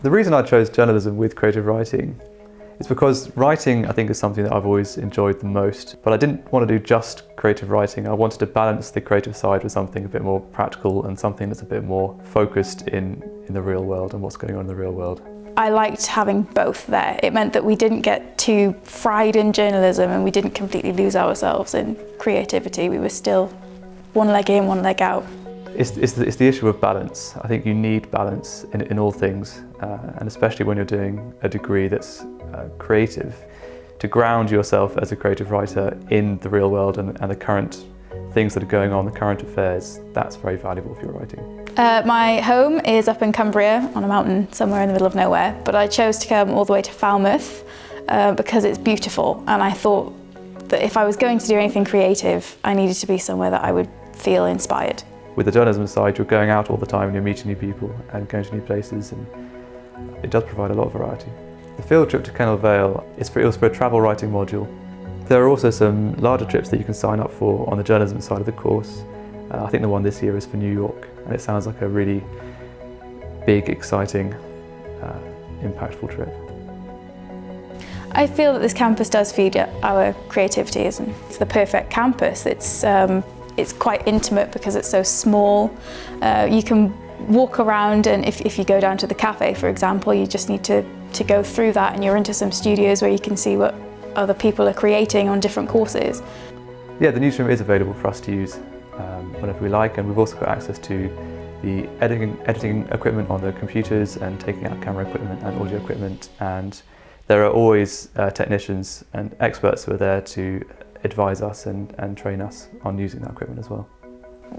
The reason I chose journalism with creative writing is because writing, I think, is something that I've always enjoyed the most. But I didn't want to do just creative writing. I wanted to balance the creative side with something a bit more practical and something that's a bit more focused in the real world and what's going on in the real world. I liked having both there. It meant that we didn't get too fried in journalism and we didn't completely lose ourselves in creativity. We were still one leg in, one leg out. It's the issue of balance. I think you need balance in all things, and especially when you're doing a degree that's creative, to ground yourself as a creative writer in the real world and the current things that are going on, the current affairs. That's very valuable for your writing. My home is up in Cumbria on a mountain somewhere in the middle of nowhere, but I chose to come all the way to Falmouth because it's beautiful, and I thought that if I was going to do anything creative, I needed to be somewhere that I would feel inspired. With the journalism side, you're going out all the time and you're meeting new people and going to new places, and it does provide a lot of variety. The field trip to Kennel Vale, it was for a travel writing module. There are also some larger trips that you can sign up for on the journalism side of the course. I think the one this year is for New York, and it sounds like a really big, exciting, impactful trip. I feel that this campus does feed our creativity. It's the perfect campus. It's quite intimate because it's so small. You can walk around, and if you go down to the cafe, for example, you just need to go through that and you're into some studios where you can see what other people are creating on different courses. Yeah, the newsroom is available for us to use whenever we like, and we've also got access to the editing equipment on the computers and taking out camera equipment and audio equipment, and there are always technicians and experts who are there to advise us and train us on using that equipment as well.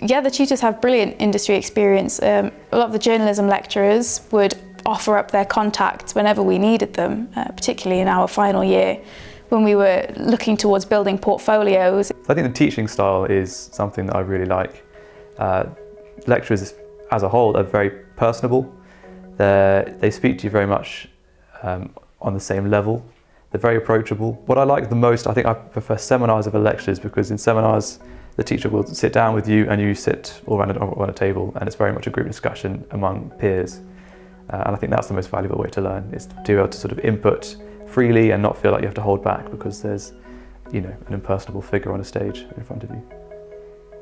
Yeah, the tutors have brilliant industry experience. A lot of the journalism lecturers would offer up their contacts whenever we needed them, particularly in our final year when we were looking towards building portfolios. I think the teaching style is something that I really like. Lecturers as a whole are very personable. They speak to you very much on the same level. They're very approachable. What I like the most, I think I prefer seminars over lectures, because in seminars the teacher will sit down with you and you sit all around a table, and it's very much a group discussion among peers. And I think that's the most valuable way to learn, is to be able to sort of input freely and not feel like you have to hold back because there's, an impersonable figure on a stage in front of you.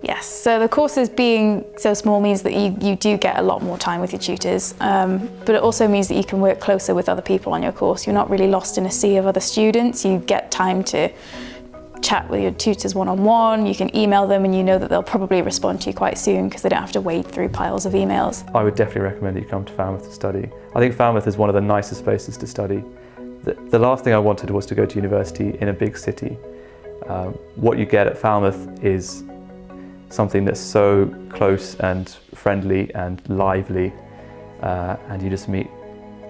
Yes, so the courses being so small means that you do get a lot more time with your tutors, but it also means that you can work closer with other people on your course. You're not really lost in a sea of other students. You get time to chat with your tutors one-on-one, you can email them and you know that they'll probably respond to you quite soon because they don't have to wade through piles of emails. I would definitely recommend that you come to Falmouth to study. I think Falmouth is one of the nicest places to study. The last thing I wanted was to go to university in a big city. What you get at Falmouth is something that's so close and friendly and lively, and you just meet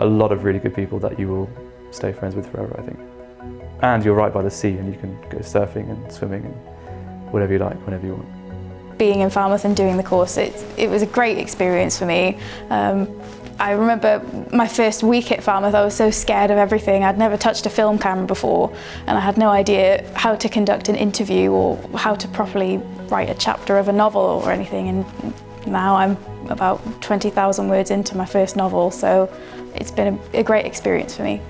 a lot of really good people that you will stay friends with forever, I think. And you're right by the sea and you can go surfing and swimming and whatever you like, whenever you want. Being in Falmouth and doing the course, it was a great experience for me. I remember my first week at Falmouth, I was so scared of everything. I'd never touched a film camera before and I had no idea how to conduct an interview or how to properly write a chapter of a novel or anything, and now I'm about 20,000 words into my first novel, so it's been a great experience for me.